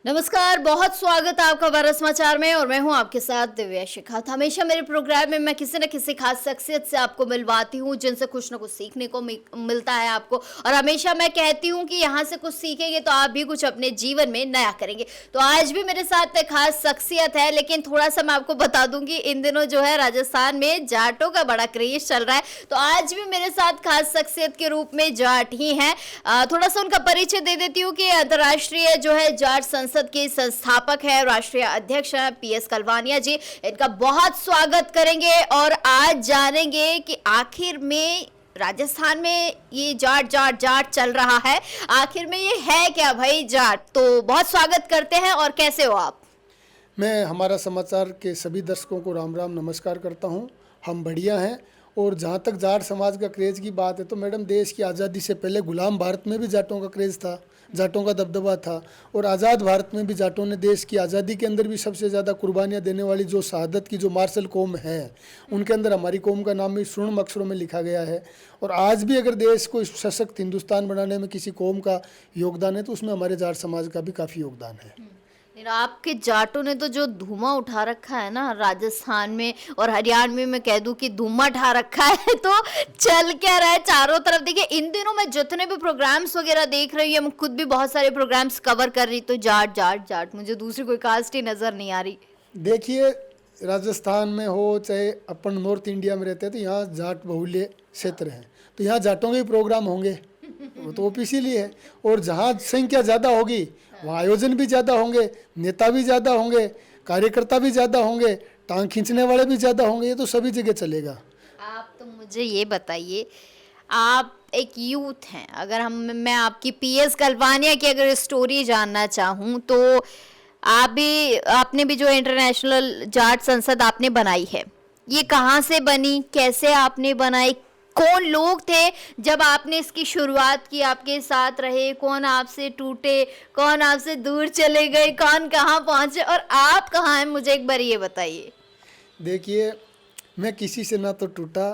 नमस्कार, बहुत स्वागत है आपका भारत समाचार में और मैं हूं आपके साथ दिव्या शिखावत। हमेशा मेरे प्रोग्राम में मैं किसी न किसी खास शख्सियत से आपको मिलवाती हूं जिनसे कुछ न कुछ सीखने को मिलता है आपको। और हमेशा मैं कहती हूं कि यहां से कुछ सीखेंगे तो आप भी कुछ अपने जीवन में नया करेंगे। तो आज भी मेरे साथ एक खास शख्सियत है, लेकिन थोड़ा सा मैं आपको बता दूं कि इन दिनों जो है राजस्थान में जाटों का बड़ा क्रेज चल रहा है। तो आज भी मेरे साथ खास शख्सियत के रूप में जाट ही हैं। थोड़ा सा उनका परिचय दे देती हूँ कि अंतर्राष्ट्रीय जो है जाट संसद के संस्थापक है, राष्ट्रीय अध्यक्ष है पीएस कलवानिया जी। इनका बहुत स्वागत करेंगे और आज जानेंगे कि आखिर में राजस्थान में ये जाट जाट जाट चल रहा है, आखिर में ये है क्या भाई जाट। तो बहुत स्वागत करते हैं। और कैसे हो आप? मैं हमारा समाचार के सभी दर्शकों को राम राम नमस्कार करता हूं। हम बढ़िया हैं। और जहां तक जाट समाज का क्रेज़ की बात है तो मैडम, देश की आज़ादी से पहले गुलाम भारत में भी जाटों का क्रेज़ था, जाटों का दबदबा था। और आज़ाद भारत में भी जाटों ने देश की आज़ादी के अंदर भी सबसे ज़्यादा कुर्बानियाँ देने वाली जो शहादत की जो मार्शल कौम है, उनके अंदर हमारी कौम का नाम भी स्वर्ण अक्षरों में लिखा गया है। और आज भी अगर देश को सशक्त हिंदुस्तान बनाने में किसी कौम का योगदान है तो उसमें हमारे जाट समाज का भी काफ़ी योगदान है। आपके जाटों ने तो जो धुआं उठा रखा है ना राजस्थान में और हरियाणा में, मैं कह दूं कि धुआं उठा रखा है। तो चल क्या रहा है चारों तरफ? देखिए, इन दिनों मैं जितने भी प्रोग्राम्स वगैरह देख रही हूँ, मैं खुद भी बहुत सारे प्रोग्राम्स कवर कर रही, तो जाट जाट जाट, मुझे दूसरी कोई कास्ट ही नजर नहीं आ रही। देखिए, राजस्थान में हो चाहे अपन नॉर्थ इंडिया में रहते हैं तो यहाँ जाट बहुल्य क्षेत्र हैं, तो यहाँ जाटों के भी प्रोग्राम होंगे, वो तो इसीलिए है। और जहाँ संख्या ज़्यादा होगी वहाँ आयोजन भी ज़्यादा होंगे, नेता भी ज़्यादा होंगे, कार्यकर्ता भी ज़्यादा होंगे, टांग खींचने वाले भी ज़्यादा होंगे। ये तो सभी जगह चलेगा। आप तो मुझे ये बताइए, आप एक यूथ हैं, अगर मैं आपकी पीएस कलवानिया की अगर स्टोरी जानना चाहूँ तो आपने भी जो इंटरनेशनल जाट संसद आपने बनाई है, ये कहाँ से बनी, कैसे आपने बनाई, कौन लोग थे जब आपने इसकी शुरुआत की, आपके साथ रहे, कौन आपसे टूटे, कौन आपसे दूर चले गए, कौन कहाँ पहुँचे और आप कहाँ हैं, मुझे एक बार ये बताइए। देखिए, मैं किसी से ना तो टूटा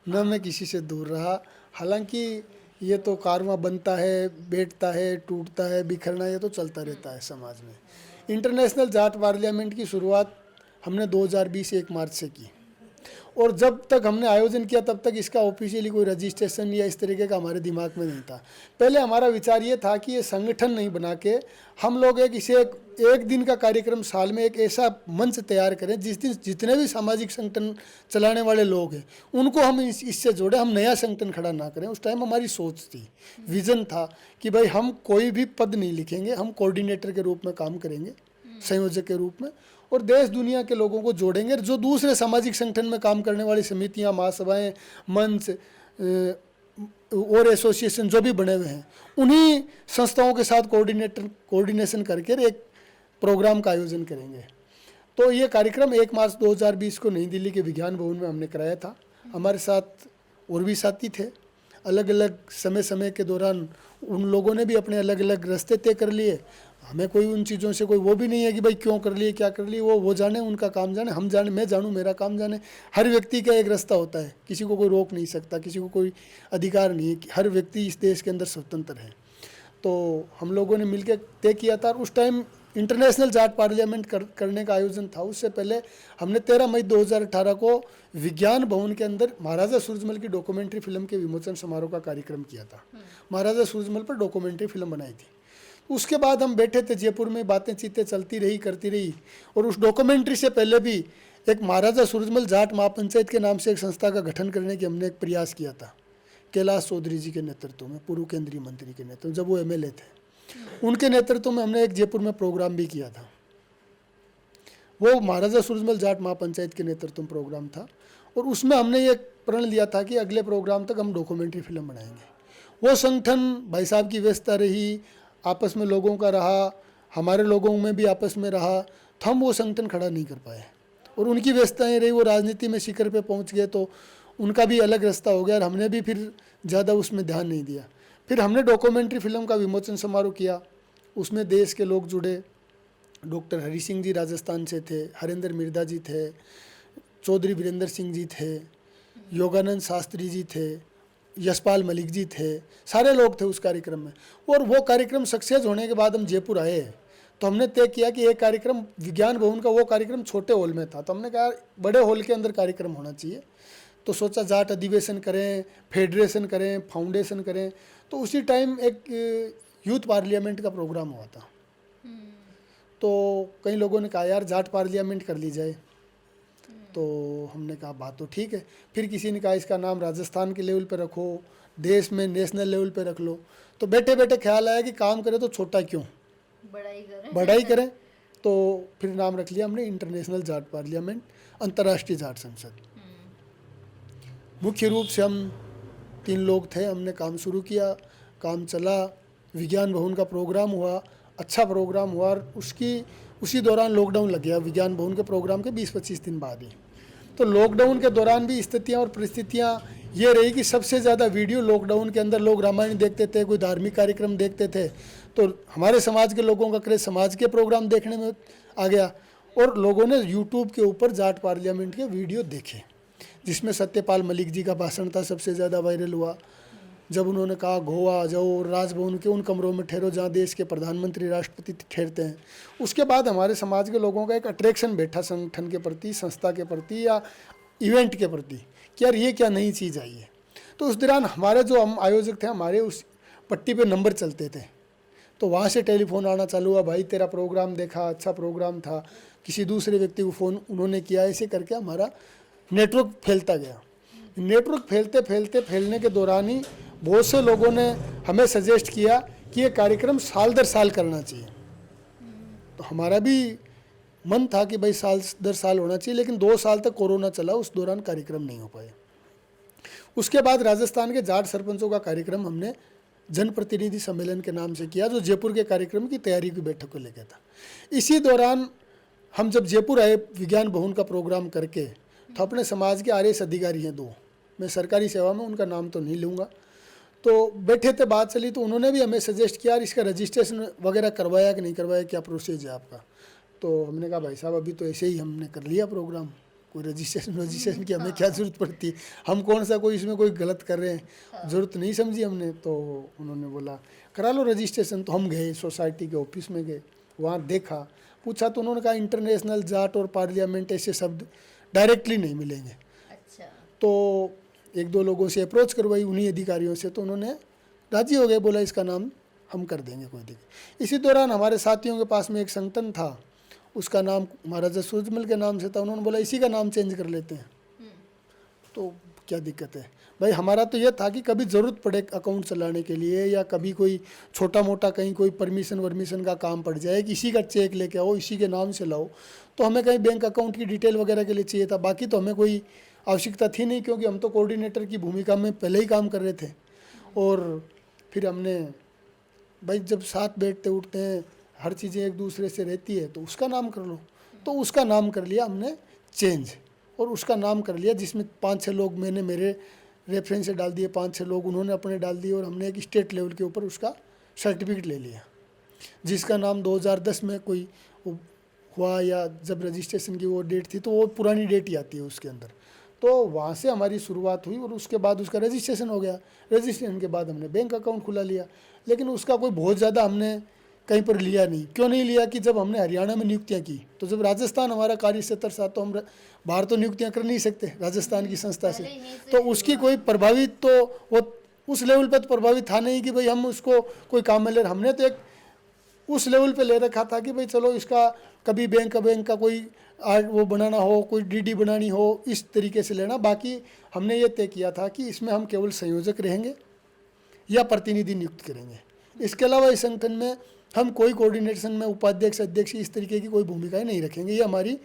ना मैं किसी से दूर रहा। हालांकि ये तो कारवां बनता है, बैठता है, टूटता है, बिखरना ये तो चलता रहता है समाज में। इंटरनेशनल जाट पार्लियामेंट की शुरुआत हमने 2020 1 मार्च से की। और जब तक हमने आयोजन किया तब तक इसका ऑफिशियली कोई रजिस्ट्रेशन या इस तरीके का हमारे दिमाग में नहीं था। पहले हमारा विचार ये था कि ये संगठन नहीं बना के हम लोग एक दिन का कार्यक्रम साल में एक ऐसा मंच तैयार करें जिस दिन जितने भी सामाजिक संगठन चलाने वाले लोग हैं उनको हम इससे जोड़ें, हम नया संगठन खड़ा ना करें। उस टाइम हमारी सोच थी, विज़न था कि भाई हम कोई भी पद नहीं लिखेंगे, हम कोऑर्डिनेटर के रूप में काम करेंगे, संयोजक के रूप में, और देश दुनिया के लोगों को जोड़ेंगे। जो दूसरे सामाजिक संगठन में काम करने वाली समितियां, महासभाएं, मंच और एसोसिएशन जो भी बने हुए हैं, उन्हीं संस्थाओं के साथ कोऑर्डिनेशन करके एक प्रोग्राम का आयोजन करेंगे। तो ये कार्यक्रम 1 मार्च 2020 को नई दिल्ली के विज्ञान भवन में हमने कराया था। हमारे साथ और भी साथी थे। अलग अलग समय के दौरान उन लोगों ने भी अपने अलग अलग रास्ते तय कर लिए। हमें कोई उन चीज़ों से कोई वो भी नहीं है कि भाई क्यों कर लिए, क्या कर लिए, वो जाने, उनका काम जाने, हम जाने, मैं जानूँ, मेरा काम जाने। हर व्यक्ति का एक रास्ता होता है, किसी को कोई रोक नहीं सकता, किसी को कोई अधिकार नहीं है कि हर व्यक्ति इस देश के अंदर स्वतंत्र है। तो हम लोगों ने मिलकर तय किया था। और उस टाइम इंटरनेशनल जाट पार्लियामेंट करने का आयोजन था। उससे पहले हमने 13 मई 2018 को विज्ञान भवन के अंदर महाराजा सूरजमल की डॉक्यूमेंट्री फिल्म के विमोचन समारोह का कार्यक्रम किया था। महाराजा सूरजमल पर डॉक्यूमेंट्री फिल्म बनाई थी। उसके बाद हम बैठे थे जयपुर में, बातें चीतें चलती रही, करती रही। और उस डॉक्यूमेंट्री से पहले भी एक महाराजा सूरजमल जाट महापंचायत के नाम से एक संस्था का गठन करने की हमने एक प्रयास किया था, कैलाश चौधरी जी के नेतृत्व में, पूर्व केंद्रीय मंत्री के नेतृत्व, जब वो एमएलए थे, उनके नेतृत्व में हमने एक जयपुर में प्रोग्राम भी किया था। वो महाराजा सूरजमल जाट महापंचायत के नेतृत्व में प्रोग्राम था। और उसमें हमने ये प्रण लिया था कि अगले प्रोग्राम तक हम डॉक्यूमेंट्री फिल्म बनाएंगे। वो संगठन भाई साहब की व्यस्तता रही, आपस में लोगों का रहा, हमारे लोगों में भी आपस में रहा, तो हम वो संगठन खड़ा नहीं कर पाए। और उनकी व्यस्तताएँ रही, वो राजनीति में शिखर पे पहुंच गए, तो उनका भी अलग रास्ता हो गया और हमने भी फिर ज़्यादा उसमें ध्यान नहीं दिया। फिर हमने डॉक्यूमेंट्री फिल्म का विमोचन समारोह किया। उसमें देश के लोग जुड़े। डॉक्टर हरि सिंह जी राजस्थान से थे, हरेंद्र मिर्धा जी थे, चौधरी वीरेंद्र सिंह जी थे, योगानंद शास्त्री जी थे, यशपाल मलिक जी थे, सारे लोग थे उस कार्यक्रम में। और वो कार्यक्रम सक्सेस होने के बाद हम जयपुर आए तो हमने तय किया कि एक कार्यक्रम विज्ञान भवन का वो कार्यक्रम छोटे हॉल में था, तो हमने कहा बड़े हॉल के अंदर कार्यक्रम होना चाहिए। तो सोचा जाट अधिवेशन करें, फेडरेशन करें, फाउंडेशन करें। तो उसी टाइम एक यूथ पार्लियामेंट का प्रोग्राम हुआ था। तो कई लोगों ने कहा यार जाट पार्लियामेंट कर ली जाए। तो हमने कहा बात तो ठीक है। फिर किसी ने कहा इसका नाम राजस्थान के लेवल पे रखो, देश में नेशनल लेवल पे रख लो। तो बैठे बैठे ख्याल आया कि काम करें तो छोटा क्यों, बड़ा ही करें। तो फिर नाम रख लिया हमने इंटरनेशनल जाट पार्लियामेंट, अंतर्राष्ट्रीय जाट संसद। मुख्य रूप से हम 3 लोग थे, हमने काम शुरू किया, काम चला, विज्ञान भवन का प्रोग्राम हुआ, अच्छा प्रोग्राम हुआ। और उसी दौरान लॉकडाउन लग गया विज्ञान भवन के प्रोग्राम के 20-25 दिन बाद ही। तो लॉकडाउन के दौरान भी स्थितियाँ और परिस्थितियाँ ये रही कि सबसे ज़्यादा वीडियो लॉकडाउन के अंदर लोग रामायण देखते थे, कोई धार्मिक कार्यक्रम देखते थे। तो हमारे समाज के लोगों का क्रेज समाज के प्रोग्राम देखने में आ गया और लोगों ने यूट्यूब के ऊपर जाट पार्लियामेंट के वीडियो देखे, जिसमें सत्यपाल मलिक जी का भाषण था, सबसे ज़्यादा वायरल हुआ। जब उन्होंने कहा गोवा जाओ और राजभवन के उन कमरों में ठहरो जहाँ देश के प्रधानमंत्री राष्ट्रपति ठहरते हैं। उसके बाद हमारे समाज के लोगों का एक अट्रैक्शन बैठा संगठन के प्रति, संस्था के प्रति या इवेंट के प्रति कि यार ये क्या नई चीज़ आई है। तो उस दौरान हमारे जो हम आयोजक थे, हमारे उस पट्टी पे नंबर चलते थे। तो वहाँ से टेलीफोन आना चालू हुआ, भाई तेरा प्रोग्राम देखा, अच्छा प्रोग्राम था। किसी दूसरे व्यक्ति को फ़ोन उन्होंने किया, ऐसे करके हमारा नेटवर्क फैलता गया। नेटवर्क फैलने के दौरान ही बहुत से लोगों ने हमें सजेस्ट किया कि ये कार्यक्रम साल दर साल करना चाहिए। तो हमारा भी मन था कि भाई साल दर साल होना चाहिए, लेकिन 2 साल तक कोरोना चला, उस दौरान कार्यक्रम नहीं हो पाए। उसके बाद राजस्थान के जाट सरपंचों का कार्यक्रम हमने जनप्रतिनिधि सम्मेलन के नाम से किया, जो जयपुर के कार्यक्रम की तैयारी की बैठक को लेकर था। इसी दौरान हम जब जयपुर आए विज्ञान भवन का प्रोग्राम करके, तो अपने समाज के RS अधिकारी हैं 2, मैं सरकारी सेवा में उनका नाम तो नहीं लूँगा। तो बैठे थे, बात चली, तो उन्होंने भी हमें सजेस्ट किया इसका रजिस्ट्रेशन वगैरह करवाया कि नहीं करवाया, क्या प्रोसेस है आपका। तो हमने कहा भाई साहब अभी तो ऐसे ही हमने कर लिया प्रोग्राम, कोई रजिस्ट्रेशन की हमें क्या ज़रूरत पड़ती है, हम कौन सा कोई इसमें कोई गलत कर रहे हैं, ज़रूरत नहीं समझी हमने। तो उन्होंने बोला करा लो रजिस्ट्रेशन। तो हम गए सोसाइटी के ऑफिस में गए, वहाँ देखा, पूछा, तो उन्होंने कहा इंटरनेशनल जाट और पार्लियामेंट ऐसे शब्द डायरेक्टली नहीं मिलेंगे। अच्छा। तो 1-2 लोगों से अप्रोच करवाई उन्हीं अधिकारियों से, तो उन्होंने राजी हो गए, बोला इसका नाम हम कर देंगे, कोई दिक्कत। इसी दौरान हमारे साथियों के पास में एक संगठन था, उसका नाम महाराजा सूरजमल के नाम से था, उन्होंने बोला इसी का नाम चेंज कर लेते हैं। तो क्या दिक्कत है भाई, हमारा तो यह था कि कभी ज़रूरत पड़े अकाउंट चलाने के लिए, या कभी कोई छोटा मोटा कहीं कोई परमिशन का काम पड़ जाए, कि इसी का चेक लेके आओ, इसी के नाम से लाओ, तो हमें कहीं बैंक अकाउंट की डिटेल वगैरह के लिए चाहिए था। बाकी तो हमें कोई आवश्यकता थी नहीं, क्योंकि हम तो कोऑर्डिनेटर की भूमिका में पहले ही काम कर रहे थे। और फिर हमने भाई जब साथ बैठते उठते हैं, हर चीज़ें एक दूसरे से रहती है, तो उसका नाम कर लो। तो उसका नाम कर लिया हमने चेंज, और उसका नाम कर लिया, जिसमें 5-6 लोग मैंने मेरे रेफरेंस से डाल दिए, 5-6 लोग उन्होंने अपने डाल दिए, और हमने एक स्टेट लेवल के ऊपर उसका सर्टिफिकेट ले लिया, जिसका नाम 2010 में कोई हुआ, या जब रजिस्ट्रेशन की वो डेट थी, तो वो पुरानी डेट ही आती है उसके अंदर। तो वहाँ से हमारी शुरुआत हुई, और उसके बाद उसका रजिस्ट्रेशन हो गया। रजिस्ट्रेशन के बाद हमने बैंक अकाउंट खुला लिया, लेकिन उसका कोई बहुत ज़्यादा हमने कहीं पर लिया नहीं। क्यों नहीं लिया कि जब हमने हरियाणा में नियुक्तियाँ की, तो जब राजस्थान हमारा कार्य क्षेत्र था, तो हम बाहर तो नियुक्तियाँ कर नहीं सकते राजस्थान की संस्था से, तो उसकी कोई प्रभावित, तो वो उस लेवल पर तो प्रभावित था नहीं कि भाई हम उसको कोई काम में ले। हमने तो एक उस लेवल पे ले रखा था कि भाई चलो इसका कभी बैंक का कोई वो बनाना हो, कोई DD बनानी हो, इस तरीके से लेना। बाकी हमने ये तय किया था कि इसमें हम केवल संयोजक रहेंगे या प्रतिनिधि नियुक्त करेंगे। इसके अलावा इस संगठन में हम कोई कोऑर्डिनेशन में उपाध्यक्ष, अध्यक्ष इस तरीके की कोई भूमिकाएं नहीं रखेंगे। ये हमारी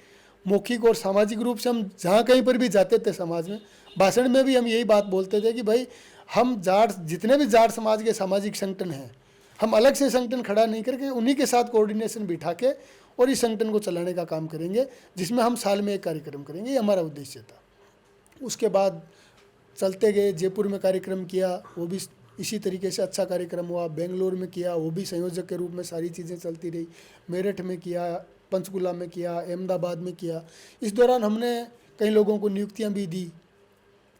मौखिक और सामाजिक रूप से हम जहाँ कहीं पर भी जाते थे समाज में, भाषण में भी हम यही बात बोलते थे कि भाई हम जाट, जितने भी जाट समाज के सामाजिक संगठन हैं, हम अलग से संगठन खड़ा नहीं करके उन्हीं के साथ कोऑर्डिनेशन बिठा के और इस संगठन को चलाने का काम करेंगे, जिसमें हम साल में एक कार्यक्रम करेंगे। ये हमारा उद्देश्य था। उसके बाद चलते गए, जयपुर में कार्यक्रम किया, वो भी इसी तरीके से अच्छा कार्यक्रम हुआ। बेंगलोर में किया, वो भी संयोजक के रूप में सारी चीज़ें चलती रही। मेरठ में किया, पंचकुला में किया, अहमदाबाद में किया। इस दौरान हमने कई लोगों को नियुक्तियां भी दी,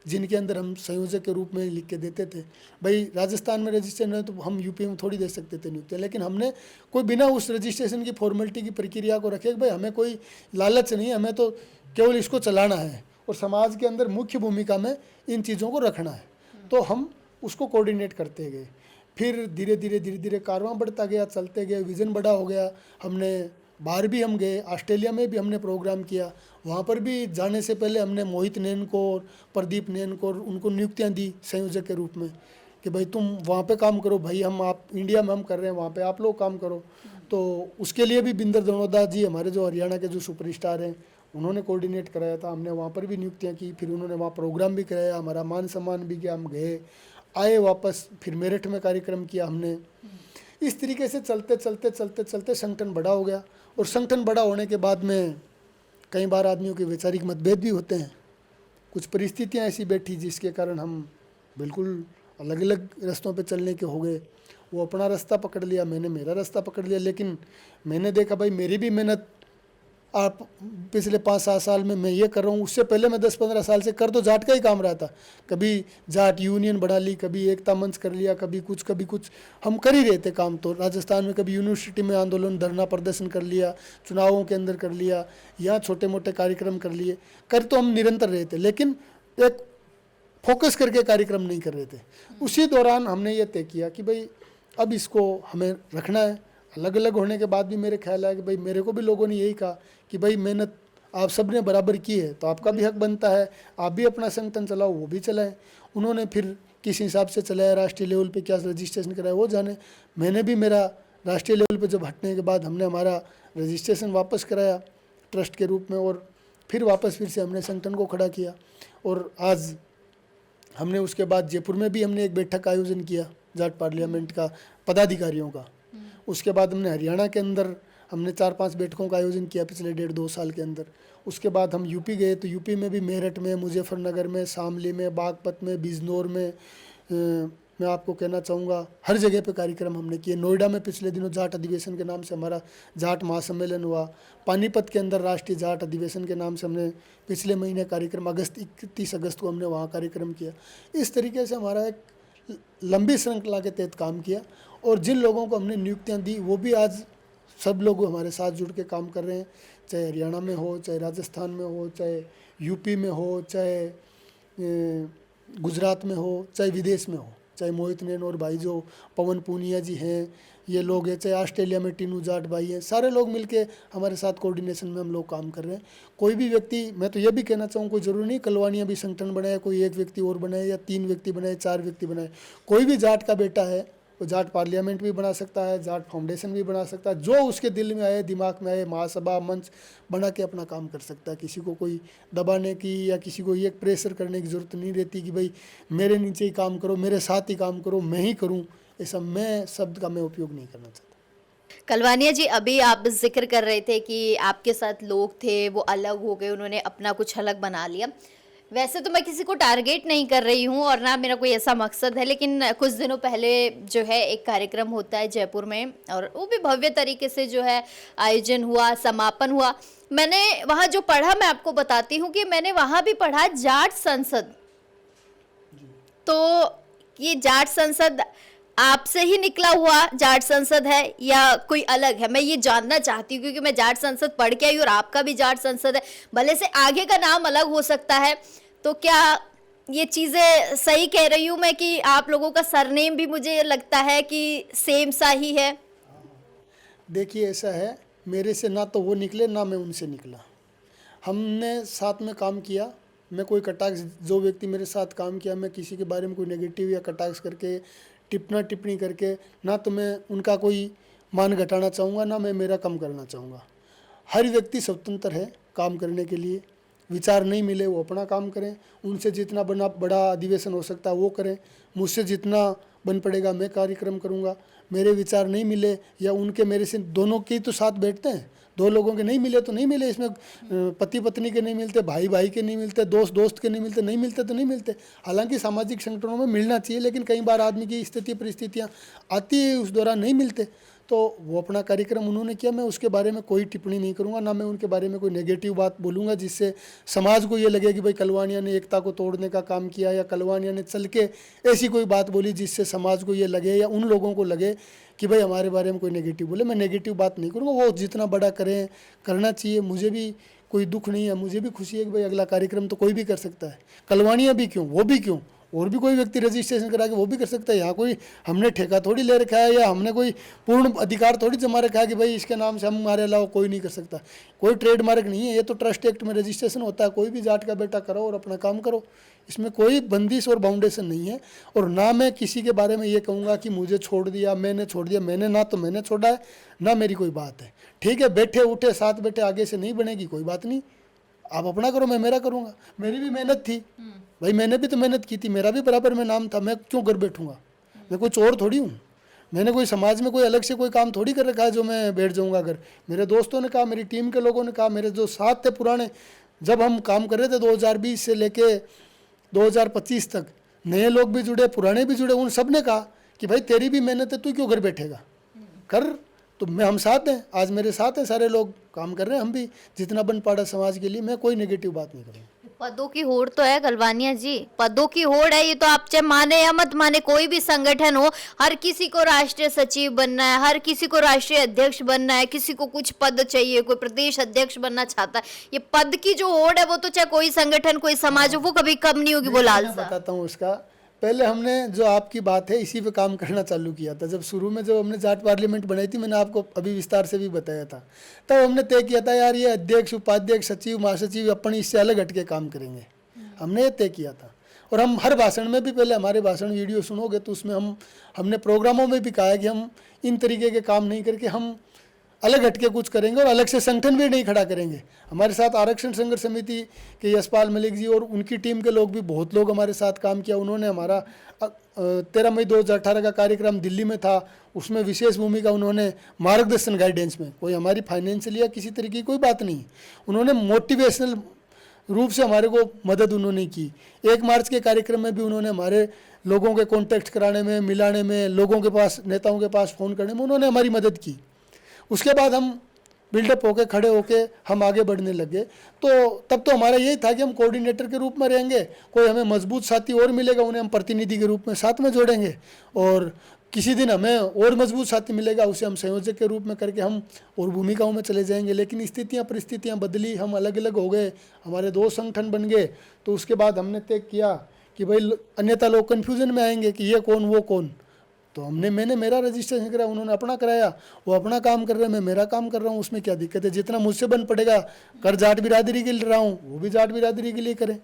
जिनके अंदर हम संयोजक के रूप में लिख के देते थे। भाई राजस्थान में रजिस्ट्रेशन है तो हम यूपी में थोड़ी दे सकते थे नियुक्तियाँ, लेकिन हमने कोई बिना उस रजिस्ट्रेशन की फॉर्मेलिटी की प्रक्रिया को रखे कि भाई हमें कोई लालच नहीं है, हमें तो केवल इसको चलाना है और समाज के अंदर मुख्य भूमिका में इन चीज़ों को रखना है। तो हम उसको कोऑर्डिनेट करते गए। फिर धीरे धीरे कारवां बढ़ता गया, चलते गए, विज़न बड़ा हो गया। हमने बाहर भी हम गए, ऑस्ट्रेलिया में भी हमने प्रोग्राम किया। वहाँ पर भी जाने से पहले हमने मोहित नैन को और प्रदीप नैन को उनको नियुक्तियाँ दी संयोजक के रूप में कि भाई तुम वहाँ पे काम करो, भाई हम आप इंडिया में हम कर रहे हैं, वहाँ पे आप लोग काम करो। तो उसके लिए भी बिंदर धनोदा जी हमारे जो हरियाणा के जो सुपरस्टार हैं उन्होंने कोऑर्डिनेट कराया था। हमने वहाँ पर भी नियुक्तियाँ की, फिर उन्होंने वहाँ प्रोग्राम भी कराया, हमारा मान सम्मान भी किया, हम गए आए वापस, फिर मेरठ में कार्यक्रम किया हमने। इस तरीके से चलते संगठन बड़ा हो गया। और संगठन बड़ा होने के बाद में कई बार आदमियों के वैचारिक मतभेद भी होते हैं, कुछ परिस्थितियाँ ऐसी बैठी जिसके कारण हम बिल्कुल अलग अलग रास्तों पे चलने के हो गए। वो अपना रास्ता पकड़ लिया, मैंने मेरा रास्ता पकड़ लिया। लेकिन मैंने देखा भाई मेरी भी मेहनत आप पिछले 5-7 साल में मैं ये कर रहा हूँ, उससे पहले मैं 10-15 साल से कर तो जाट का ही काम रहा था। कभी जाट यूनियन बना ली, कभी एकता मंच कर लिया, कभी कुछ हम कर ही रहे थे काम। तो राजस्थान में कभी यूनिवर्सिटी में आंदोलन धरना प्रदर्शन कर लिया, चुनावों के अंदर कर लिया, यहाँ छोटे मोटे कार्यक्रम कर लिए, कर तो हम निरंतर रहे थे, लेकिन एक फोकस करके कार्यक्रम नहीं कर रहे थे। उसी दौरान हमने ये तय किया कि भाई अब इसको हमें रखना है। अलग अलग होने के बाद भी मेरे ख्याल है कि भाई मेरे को भी लोगों ने यही कहा कि भाई मेहनत आप सब ने बराबर की है तो आपका भी हक बनता है, आप भी अपना संगठन चलाओ, वो भी चलाएं। उन्होंने फिर किस हिसाब से चलाया, राष्ट्रीय लेवल पे क्या रजिस्ट्रेशन कराया वो जाने। मैंने भी मेरा राष्ट्रीय लेवल पे जब हटने के बाद हमने हमारा रजिस्ट्रेशन वापस कराया ट्रस्ट के रूप में, और फिर से हमने संगठन को खड़ा किया। और आज हमने उसके बाद जयपुर में भी हमने एक बैठक का आयोजन किया जाट पार्लियामेंट का पदाधिकारियों का। उसके बाद हमने हरियाणा के अंदर हमने 4-5 बैठकों का आयोजन किया पिछले 1.5-2 साल के अंदर। उसके बाद हम यूपी गए तो यूपी में भी मेरठ में, मुजफ्फरनगर में, शामली में, बागपत में, बिजनौर में, मैं आपको कहना चाहूँगा हर जगह पे कार्यक्रम हमने किए। नोएडा में पिछले दिनों जाट अधिवेशन के नाम से हमारा जाट महासम्मेलन हुआ। पानीपत के अंदर राष्ट्रीय जाट अधिवेशन के नाम से हमने पिछले महीने कार्यक्रम 31 अगस्त को हमने वहाँ कार्यक्रम किया। इस तरीके से हमारा एक लंबी श्रृंखला के तहत काम किया। और जिन लोगों को हमने नियुक्तियाँ दी वो भी आज सब लोग हमारे साथ जुड़ के काम कर रहे हैं, चाहे हरियाणा में हो, चाहे राजस्थान में हो, चाहे यूपी में हो, चाहे गुजरात में हो, चाहे विदेश में हो, चाहे मोहित नैन और भाई जो पवन पूनिया जी हैं ये लोग हैं, चाहे ऑस्ट्रेलिया में टीनू जाट भाई हैं, सारे लोग मिलके हमारे साथ कोऑर्डिनेशन में हम लोग काम कर रहे हैं। कोई भी व्यक्ति, मैं तो ये भी कहना चाहूँ, कोई ज़रूरी नहीं कलवानियाँ भी संगठन बनाए, कोई एक व्यक्ति और बनाए या 3 व्यक्ति बनाए, 4 व्यक्ति बनाए। कोई भी जाट का बेटा है वो जाट पार्लियामेंट भी बना सकता है, जाट फाउंडेशन भी बना सकता है, जो उसके दिल में आए, दिमाग में आए, महासभा मंच बना के अपना काम कर सकता है। किसी को कोई दबाने की या किसी को ये प्रेशर करने की ज़रूरत नहीं रहती कि भाई मेरे नीचे ही काम करो, मेरे साथ ही काम करो, मैं ही करूँ। ऐसा मैं शब्द का मैं उपयोग नहीं करना चाहता। कलवानिया जी, अभी आप जिक्र कर रहे थे कि आपके साथ लोग थे वो अलग हो गए, उन्होंने अपना कुछ अलग बना लिया। वैसे तो मैं किसी को टारगेट नहीं कर रही हूँ और ना मेरा कोई ऐसा मकसद है, लेकिन कुछ दिनों पहले जो है एक कार्यक्रम होता है जयपुर में और वो भी भव्य तरीके से जो है आयोजन हुआ, समापन हुआ। मैंने वहाँ जो पढ़ा मैं आपको बताती हूँ कि मैंने वहाँ भी पढ़ा जाट संसद। तो ये जाट संसद आपसे ही निकला हुआ जाट संसद है या कोई अलग है? मैं ये जानना चाहती हूँ क्योंकि मैं जाट संसद पढ़ के आई और आपका भी जाट संसद है, भले से आगे का नाम अलग हो सकता है। तो क्या ये चीज़ें सही कह रही हूँ मैं कि आप लोगों का सरनेम भी मुझे लगता है कि सेम सा ही है? देखिए ऐसा है, मेरे से ना तो वो निकले ना मैं उनसे निकला। हमने साथ में काम किया। मैं कोई कटाक्ष, जो व्यक्ति मेरे साथ काम किया, मैं किसी के बारे में कोई नेगेटिव या कटाक्ष करके टिप्पणी करके ना तो मैं उनका कोई मान घटाना चाहूँगा, ना मैं मेरा कम करना चाहूँगा। हर व्यक्ति स्वतंत्र है काम करने के लिए। विचार नहीं मिले वो अपना काम करें, उनसे जितना बड़ा अधिवेशन हो सकता है वो करें, मुझसे जितना बन पड़ेगा मैं कार्यक्रम करूँगा। मेरे विचार नहीं मिले या उनके मेरे से, दोनों के तो साथ बैठते हैं, 2 लोगों के नहीं मिले तो नहीं मिले। इसमें पति पत्नी के नहीं मिलते, भाई भाई के नहीं मिलते, दोस्त दोस्त के नहीं मिलते, नहीं मिलते तो नहीं मिलते। हालांकि सामाजिक संगठनों में मिलना चाहिए, लेकिन कई बार आदमी की स्थिति परिस्थितियाँ आती है, उस दौरान नहीं मिलते। तो वो अपना कार्यक्रम उन्होंने किया, मैं उसके बारे में कोई टिप्पणी नहीं करूँगा, ना मैं उनके बारे में कोई नेगेटिव बात बोलूँगा जिससे समाज को ये लगे कि भाई कलवानिया ने एकता को तोड़ने का काम किया, या कलवानिया ने चल के ऐसी कोई बात बोली जिससे समाज को ये लगे या उन लोगों को लगे कि भाई हमारे बारे में कोई नेगेटिव बोले। मैं नेगेटिव बात नहीं करूँगा, वो जितना बड़ा करें करना चाहिए, मुझे भी कोई दुख नहीं है, मुझे भी खुशी है कि भाई अगला कार्यक्रम तो कोई भी कर सकता है, कलवानिया भी क्यों, वो भी क्यों, और भी कोई व्यक्ति रजिस्ट्रेशन करा के वो भी कर सकता है। यहाँ कोई हमने ठेका थोड़ी ले रखा है या हमने कोई पूर्ण अधिकार थोड़ी जमा रखा है कि भाई इसके नाम से हमारे अलावा कोई नहीं कर सकता। कोई ट्रेडमार्क नहीं है, ये तो ट्रस्ट एक्ट में रजिस्ट्रेशन होता है, कोई भी जाट का बेटा करो और अपना काम करो, इसमें कोई बंदिश और बाउंडेशन नहीं है। और ना मैं किसी के बारे में ये कहूँगा कि मुझे छोड़ दिया, मैंने छोड़ दिया, मैंने ना तो मैंने छोड़ा है ना मेरी कोई बात है। ठीक है, बैठे उठे साथ बैठे आगे से नहीं बनेगी कोई बात नहीं, आप अपना करो, मैं मेरा करूँगा। मेरी भी मेहनत थी भाई, मैंने भी तो मेहनत की थी, मेरा भी बराबर में नाम था, मैं क्यों घर बैठूंगा, मैं कोई चोर थोड़ी हूँ, मैंने कोई समाज में कोई अलग से कोई काम थोड़ी कर रखा है जो मैं बैठ जाऊँगा घर। मेरे दोस्तों ने कहा, मेरी टीम के लोगों ने कहा, मेरे जो साथ थे पुराने, जब हम काम कर रहे थे 2020 से लेके 2025 तक, नए लोग भी जुड़े, पुराने भी जुड़े, उन सब ने कहा कि भाई तेरी भी मेहनत है, तू क्यों घर बैठेगा, कर। तो मैं, हम साथ हैं, आज मेरे साथ हैं सारे लोग, काम कर रहे हैं हम भी जितना बन पाड़ा समाज के लिए। मैं कोई नेगेटिव बात नहीं करूँगा। पदों की होड़ तो है कलवानिया जी, पदों की होड़ है, ये तो आप चाहे माने या मत माने, कोई भी संगठन हो, हर किसी को राष्ट्रीय सचिव बनना है, हर किसी को राष्ट्रीय अध्यक्ष बनना है, किसी को कुछ पद चाहिए, कोई प्रदेश अध्यक्ष बनना चाहता है। ये पद की जो होड़ है वो तो चाहे कोई संगठन कोई समाज हो, वो कभी कम नहीं होगी, वो मैं लालसा। बताता हूँ उसका। पहले हमने जो आपकी बात है इसी पे काम करना चालू किया था। जब शुरू में जब हमने जाट पार्लियामेंट बनाई थी, मैंने आपको अभी विस्तार से भी बताया था, तब हमने तय किया था यार ये अध्यक्ष उपाध्यक्ष सचिव महासचिव अपन इससे अलग हटके काम करेंगे, हमने ये तय किया था। और हम हर भाषण में भी, पहले हमारे भाषण वीडियो सुनोगे तो उसमें हमने प्रोग्रामों में भी कहा है कि हम इन तरीके के काम नहीं करके हम अलग हटके कुछ करेंगे और अलग से संगठन भी नहीं खड़ा करेंगे। हमारे साथ आरक्षण संघर्ष समिति के यशपाल मलिक जी और उनकी टीम के लोग भी, बहुत लोग हमारे साथ काम किया। उन्होंने हमारा 13 मई 2018 का कार्यक्रम दिल्ली में था, उसमें विशेष भूमिका उन्होंने मार्गदर्शन गाइडेंस में, कोई हमारी फाइनेंशियल या किसी तरीके की कोई बात नहीं, उन्होंने मोटिवेशनल रूप से हमारे को मदद उन्होंने की। 1 मार्च के कार्यक्रम में भी उन्होंने हमारे लोगों के कॉन्टेक्ट कराने में, मिलाने में, लोगों के पास, नेताओं के पास फ़ोन करने में उन्होंने हमारी मदद की। उसके बाद हम बिल्डअप होके खड़े होके हम आगे बढ़ने लगे। तो तब तो हमारा यही था कि हम कोऑर्डिनेटर के रूप में रहेंगे, कोई हमें मजबूत साथी और मिलेगा उन्हें हम प्रतिनिधि के रूप में साथ में जोड़ेंगे, और किसी दिन हमें और मजबूत साथी मिलेगा उसे हम संयोजक के रूप में करके हम और भूमिकाओं में चले जाएंगे। लेकिन स्थितियाँ परिस्थितियाँ बदली, हम अलग अलग हो गए, हमारे 2 संगठन बन गए। तो उसके बाद हमने तय किया कि भाई अन्यथा लोग कन्फ्यूजन में आएंगे कि ये कौन वो कौन। तो मैंने मेरा रजिस्ट्रेशन कराया, उन्होंने अपना कराया, वो अपना काम कर रहे हैं, मैं मेरा काम कर रहा हूँ, उसमें क्या दिक्कत है। जितना मुझसे बन पड़ेगा, कर जाट बिरादरी के लिए रहा हूँ, वो भी जाट बिरादरी के लिए करें,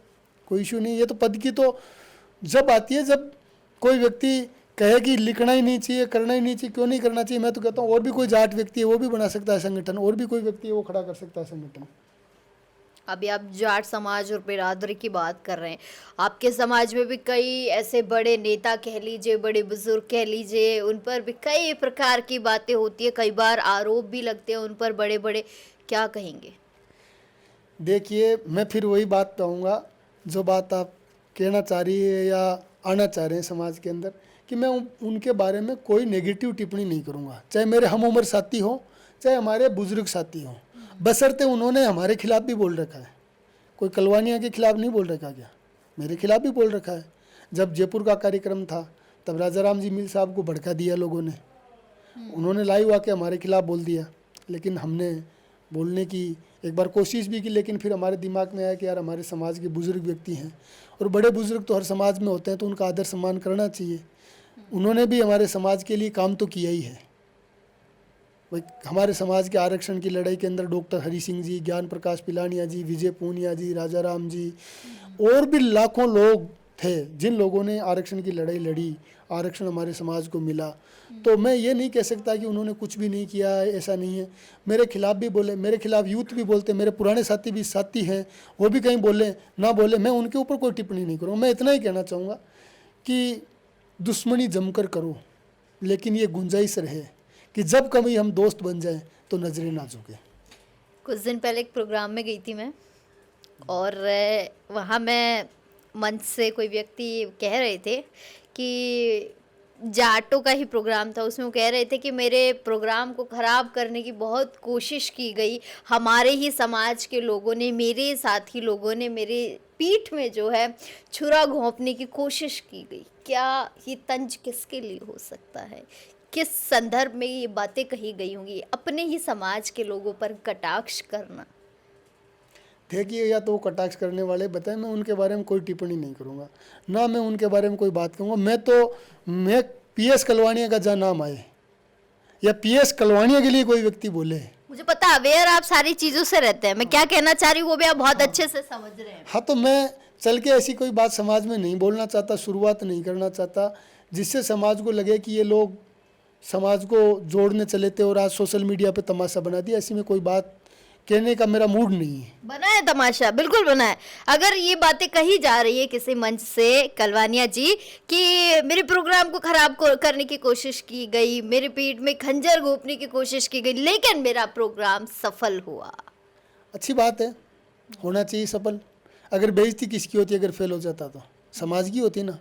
कोई इशू नहीं। ये तो पद की तो जब आती है जब कोई व्यक्ति कहे कि लिखना ही नहीं चाहिए, करना ही नहीं चाहिए, क्यों नहीं करना चाहिए, मैं तो कहता हूँ और भी कोई जाट व्यक्ति है वो भी बना सकता है संगठन, और भी कोई व्यक्ति है वो खड़ा कर सकता है संगठन। अभी आप जाट समाज और बिरादरी की बात कर रहे हैं, आपके समाज में भी कई ऐसे बड़े नेता कह लीजिए, बड़े बुजुर्ग कह लीजिए, उन पर भी कई प्रकार की बातें होती है, कई बार आरोप भी लगते हैं उन पर बड़े बड़े, क्या कहेंगे? देखिए, मैं फिर वही बात पे आऊँगा जो बात आप कहना चाह रही है या आना चाह रहे हैं समाज के अंदर, कि मैं उनके बारे में कोई नेगेटिव टिप्पणी नहीं करूँगा, चाहे मेरे हम उम्र साथी हों, चाहे हमारे बुजुर्ग साथी हों, बशर्ते उन्होंने हमारे खिलाफ भी बोल रखा है। कोई कलवानिया के खिलाफ नहीं बोल रखा क्या? मेरे खिलाफ भी बोल रखा है। जब जयपुर का कार्यक्रम था तब राजा राम जी मिल साहब को भड़का दिया लोगों ने, उन्होंने लाइव आके हमारे खिलाफ बोल दिया। लेकिन हमने बोलने की एक बार कोशिश भी की, लेकिन फिर हमारे दिमाग में आया कि यार हमारे समाज के बुजुर्ग व्यक्ति हैं, और बड़े बुजुर्ग तो हर समाज में होते हैं, तो उनका आदर सम्मान करना चाहिए। उन्होंने भी हमारे समाज के लिए काम तो किया ही है। भाई हमारे समाज के आरक्षण की लड़ाई के अंदर डॉक्टर हरि सिंह जी, ज्ञान प्रकाश पिलानिया जी, विजय पूनिया जी, राजा राम जी, और भी लाखों लोग थे जिन लोगों ने आरक्षण की लड़ाई लड़ी, आरक्षण हमारे समाज को मिला। तो मैं ये नहीं कह सकता कि उन्होंने कुछ भी नहीं किया है, ऐसा नहीं है। मेरे खिलाफ भी बोले, मेरे खिलाफ यूथ भी बोलते, मेरे पुराने साथी भी साथी हैं, वो भी कहीं बोले ना बोले, मैं उनके ऊपर कोई टिप्पणी नहीं करूँगा। मैं इतना ही कहना चाहूँगा कि दुश्मनी जमकर करो, लेकिन ये गुंजाइश रहे कि जब कभी हम दोस्त बन जाएं तो नजरें ना झुके। कुछ दिन पहले एक प्रोग्राम में गई थी मैं, और वहाँ मैं मंच से कोई व्यक्ति कह रहे थे कि जाटों का ही प्रोग्राम था, उसमें वो कह रहे थे कि मेरे प्रोग्राम को ख़राब करने की बहुत कोशिश की गई, हमारे ही समाज के लोगों ने, मेरे साथी लोगों ने मेरे पीठ में जो है छुरा घोंपने की कोशिश की गई। क्या ये तंज किसके लिए हो सकता है? किस संदर्भ में ये बातें कही गई होंगी? अपने ही समाज के लोगों पर कटाक्ष करना। देखिए, या तो वो कटाक्ष करने वाले बताएं, मैं उनके बारे में कोई टिप्पणी नहीं करूँगा, ना मैं उनके बारे में कोई बात करूँगा। मैं पीएस कलवाणिया का जहाँ नाम आए या पीएस कलवाणिया के लिए कोई व्यक्ति बोले। मुझे पता है, अवेयर आप सारी चीज़ों से रहते हैं, मैं क्या कहना चाह रही हूँ वो भी आप बहुत अच्छे से समझ रहे हैं। हाँ, तो मैं चल के ऐसी कोई बात समाज में नहीं बोलना चाहता, शुरुआत नहीं करना चाहता जिससे समाज को लगे कि ये लोग समाज को जोड़ने चले थे और आज सोशल मीडिया पे तमाशा बना दिया। ऐसी में कोई बात कहने का मेरा मूड नहीं है। बना है तमाशा, बिल्कुल बना है। अगर ये बातें कही जा रही है किसी मंच से कलवानिया जी कि मेरे प्रोग्राम को करने की कोशिश की गई, मेरे पीठ में खंजर घोंपने की कोशिश की गई, लेकिन मेरा प्रोग्राम सफल हुआ। अच्छी बात है, होना चाहिए सफल। अगर बेइज्जती किसकी होती अगर फेल हो जाता तो समाज की होती ना।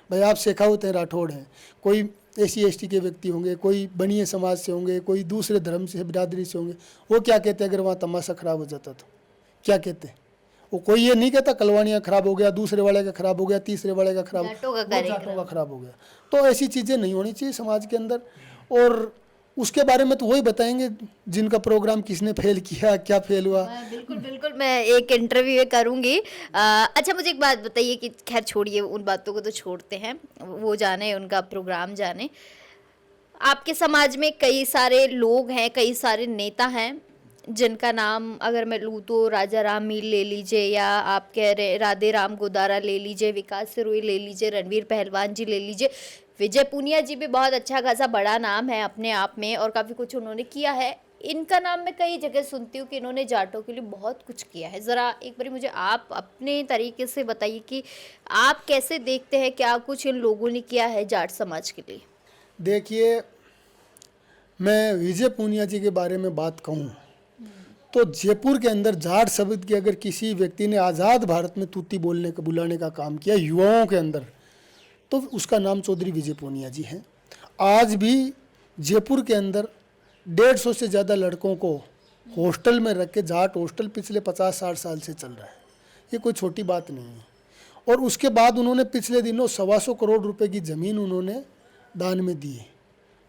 भाई आप शेखावत हैं, राठौड़ हैं, कोई SC ST के व्यक्ति होंगे, कोई बनिए समाज से होंगे, कोई दूसरे धर्म से बिरादरी से होंगे, वो क्या कहते अगर वहाँ तमाशा खराब हो जाता तो क्या कहते? वो कोई ये नहीं कहता कलवानियाँ खराब हो गया, दूसरे वाले का खराब हो गया, तीसरे वाले का खराब, जाटों का खराब हो गया। तो ऐसी चीज़ें नहीं होनी चाहिए समाज के अंदर। और उसके बारे में तो वही बताएंगे जिनका प्रोग्राम किसने फेल किया, क्या फेल हुआ। बिल्कुल बिल्कुल, मैं एक इंटरव्यू करूंगी। अच्छा, मुझे एक बात बताइए कि खैर छोड़िए उन बातों को, तो छोड़ते हैं, वो जाने, उनका प्रोग्राम जाने। आपके समाज में कई सारे लोग हैं, कई सारे नेता हैं जिनका नाम अगर मैं लूँ तो राजा राम मील ले लीजिए, या आप कह रहे राधे राम गोदारा ले लीजिए, विकास सिरोही ले लीजिए, रणवीर पहलवान जी ले लीजिए, विजय पूनिया जी भी बहुत अच्छा खासा बड़ा नाम है अपने आप में और काफ़ी कुछ उन्होंने किया है। इनका नाम मैं कई जगह सुनती हूँ कि इन्होंने जाटों के लिए बहुत कुछ किया है। ज़रा एक बार मुझे आप अपने तरीके से बताइए कि आप कैसे देखते हैं, क्या कुछ इन लोगों ने किया है जाट समाज के लिए? देखिए, मैं विजय पूनिया जी के बारे में बात कहूँ तो जयपुर के अंदर जाट शब्द की अगर किसी व्यक्ति ने आज़ाद भारत में तूती बोलने का बुलाने का काम किया युवाओं के अंदर, तो उसका नाम चौधरी विजय पूनिया जी हैं। आज भी जयपुर के अंदर 150 से ज़्यादा लड़कों को हॉस्टल में रख के, जाट हॉस्टल पिछले 50-60 साल से चल रहा है, ये कोई छोटी बात नहीं है। और उसके बाद उन्होंने पिछले दिनों 125 करोड़ रुपए की ज़मीन उन्होंने दान में दी है।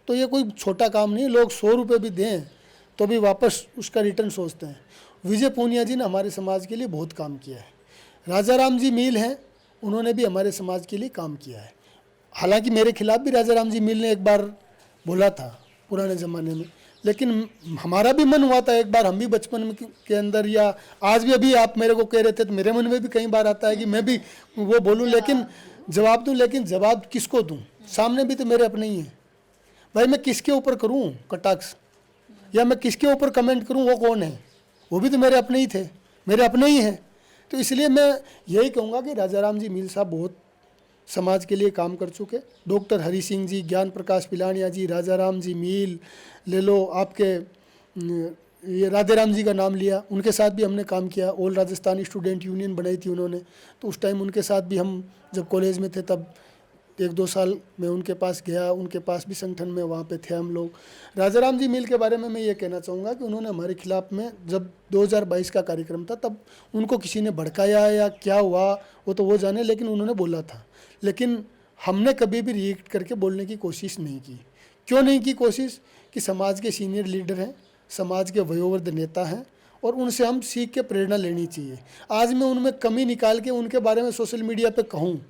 तो ये कोई छोटा काम नहीं, लोग 100 रुपये भी दें तो भी वापस उसका रिटर्न सोचते हैं। विजय पूनिया जी ने हमारे समाज के लिए बहुत काम किया है। राजा राम जी मील हैं, उन्होंने भी हमारे समाज के लिए काम किया है। हालांकि मेरे खिलाफ भी राजा राम जी मील ने एक बार बोला था पुराने ज़माने में, लेकिन हमारा भी मन हुआ था एक बार, हम भी बचपन में के अंदर, या आज भी अभी आप मेरे को कह रहे थे तो मेरे मन में भी कई बार आता है कि मैं भी वो बोलूँ, लेकिन जवाब दूँ, लेकिन जवाब किसको दूँ? सामने भी तो मेरे अपने ही हैं। भाई मैं किसके ऊपर करूँ कटाक्ष, या मैं किसके ऊपर कमेंट करूं? वो कौन है? वो भी तो मेरे अपने ही थे, मेरे अपने ही हैं। तो इसलिए मैं यही कहूँगा कि राजा राम जी मील साहब बहुत समाज के लिए काम कर चुके। डॉक्टर हरि सिंह जी, ज्ञान प्रकाश पिलानिया जी, राजा राम जी मील ले लो, आपके ये राधे राम जी का नाम लिया, उनके साथ भी हमने काम किया। ऑल राजस्थानी स्टूडेंट यूनियन बनाई थी उन्होंने, तो उस टाइम उनके साथ भी हम जब कॉलेज में थे तब 1-2 साल मैं उनके पास गया, उनके पास भी संगठन में वहाँ पे थे हम लोग। राजा राम जी मील के बारे में मैं ये कहना चाहूँगा कि उन्होंने हमारे खिलाफ में जब 2022 का कार्यक्रम था तब उनको किसी ने भड़काया या क्या हुआ वो तो वो जाने, लेकिन उन्होंने बोला था। लेकिन हमने कभी भी रिएक्ट करके बोलने की कोशिश नहीं की। क्यों नहीं की कोशिश? कि समाज के सीनियर लीडर हैं, समाज के वयोवृद्ध नेता हैं और उनसे हम सीख के प्रेरणा लेनी चाहिए। आज मैं उनमें कमी निकाल के उनके बारे में सोशल मीडिया पर कहूँ,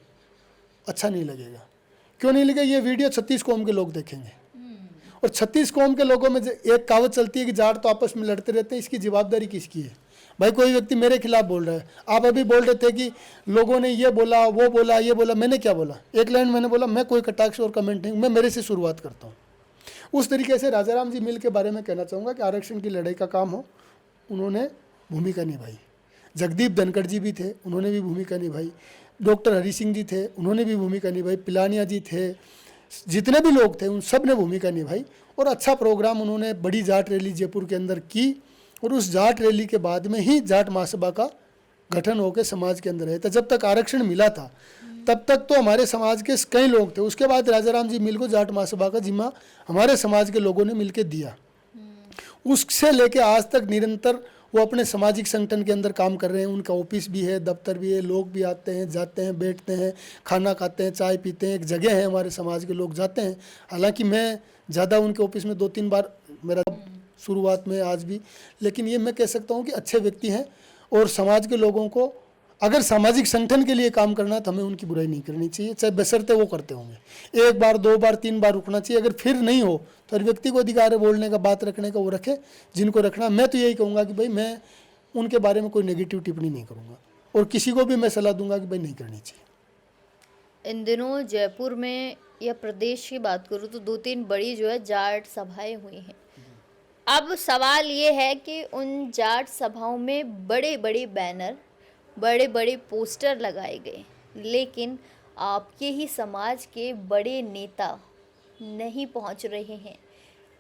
अच्छा नहीं लगेगा। क्यों नहीं लगेगा? ये वीडियो 36 कौम के लोग देखेंगे और 36 कौम के लोगों में एक कहावत चलती है कि जाट तो आपस में लड़ते रहते हैं, इसकी जवाबदारी किसकी है? भाई कोई व्यक्ति मेरे खिलाफ बोल रहा है, आप अभी बोल रहे थे कि लोगों ने ये बोला, वो बोला, ये बोला, मैंने क्या बोला? एक लाइन मैंने बोला, मैं कोई कटाक्ष और कमेंट नहीं, मैं मेरे से शुरुआत करता हूँ। उस तरीके से राजा राम जी मील के बारे में कहना चाहूँगा कि आरक्षण की लड़ाई का काम हो, उन्होंने भूमिका निभाई। जगदीप धनखड़ जी भी थे, उन्होंने भी भूमिका निभाई। डॉक्टर हरि सिंह जी थे, उन्होंने भी भूमिका निभाई। पिलानिया जी थे, जितने भी लोग थे उन सब ने भूमिका निभाई और अच्छा प्रोग्राम उन्होंने बड़ी जाट रैली जयपुर के अंदर की और उस जाट रैली के बाद में ही जाट महासभा का गठन होकर समाज के अंदर रहे थे। जब तक आरक्षण मिला था तब तक तो हमारे समाज के कई लोग थे। उसके बाद राजाराम जी मिल को जाट महासभा का जिम्मा हमारे समाज के लोगों ने मिलकर दिया। उससे लेके आज तक निरंतर वो अपने सामाजिक संगठन के अंदर काम कर रहे हैं। उनका ऑफिस भी है, दफ्तर भी है, लोग भी आते हैं, जाते हैं, बैठते हैं, खाना खाते हैं, चाय पीते हैं। एक जगह है हमारे समाज के लोग जाते हैं। हालांकि मैं ज़्यादा उनके ऑफिस में 2-3 बार मेरा शुरुआत में, आज भी, लेकिन ये मैं कह सकता हूँ कि अच्छे व्यक्ति हैं। और समाज के लोगों को अगर सामाजिक संगठन के लिए काम करना है तो हमें उनकी बुराई नहीं करनी चाहिए, चाहे बशर्ते वो करते होंगे। 1 बार 2 बार 3 बार रुकना चाहिए। अगर फिर नहीं हो तो हर व्यक्ति को अधिकार है बोलने का, बात रखने का, वो रखे जिनको रखना। मैं तो यही कहूँगा कि भाई मैं उनके बारे में कोई नेगेटिव टिप्पणी नहीं करूँगा, और किसी को भी मैं सलाह दूंगा कि भाई नहीं करनी चाहिए। इन दिनों जयपुर में या प्रदेश की बात करूँ तो 2-3 बड़ी जो है जाट सभाएं हुई हैं। अब सवाल ये है कि उन जाट सभाओं में बड़े बड़े बैनर, बड़े बड़े पोस्टर लगाए गए, लेकिन आपके ही समाज के बड़े नेता नहीं पहुंच रहे हैं।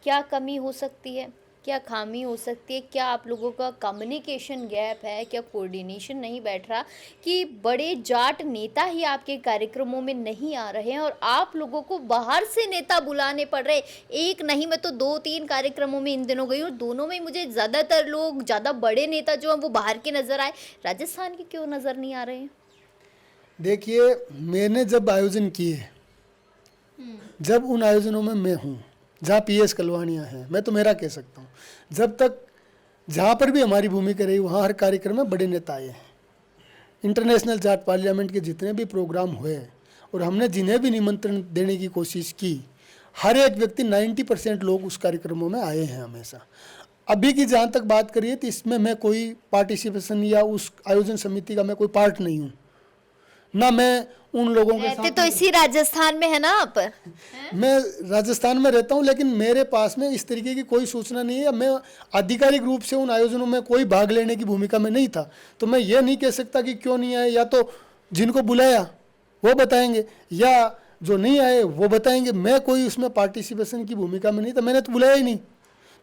क्या कमी हो सकती है, क्या खामी हो सकती है, क्या आप लोगों का कम्युनिकेशन गैप है, क्या कोऑर्डिनेशन नहीं बैठ रहा कि बड़े जाट नेता ही आपके कार्यक्रमों में नहीं आ रहे हैं और आप लोगों को बाहर से नेता बुलाने पड़ रहे? एक नहीं, मैं तो 2-3 कार्यक्रमों में इन दिनों गई हूँ, दोनों में मुझे ज़्यादातर लोग, ज़्यादा बड़े नेता जो हैं वो बाहर के नज़र आए। राजस्थान के क्यों नज़र नहीं आ रहे हैं? देखिए, मैंने जब आयोजन किए, जब उन आयोजनों में मैं हूँ जहाँ PS कलवानियाँ हैं, मैं तो मेरा कह सकता हूँ, जब तक जहाँ पर भी हमारी भूमिका रही वहाँ हर कार्यक्रम में बड़े नेता आए हैं। इंटरनेशनल जाट पार्लियामेंट के जितने भी प्रोग्राम हुए और हमने जिन्हें भी निमंत्रण देने की कोशिश की, हर एक व्यक्ति 90% लोग उस कार्यक्रमों में आए हैं हमेशा। अभी की जहाँ तक बात करिए तो इसमें मैं कोई पार्टिसिपेशन या उस आयोजन समिति का मैं कोई पार्ट नहीं हूँ, ना मैं उन लोगों के रहते साथ। तो इसी राजस्थान में है ना आप? मैं राजस्थान में रहता हूं, लेकिन मेरे पास में इस तरीके की कोई सूचना नहीं है, या मैं आधिकारिक रूप से उन आयोजनों में कोई भाग लेने की भूमिका में नहीं था। तो मैं ये नहीं कह सकता कि क्यों नहीं आए, या तो जिनको बुलाया वो बताएंगे या जो नहीं आए वो बताएंगे। मैं कोई उसमें पार्टिसिपेशन की भूमिका में नहीं था, मैंने तो बुलाया ही नहीं,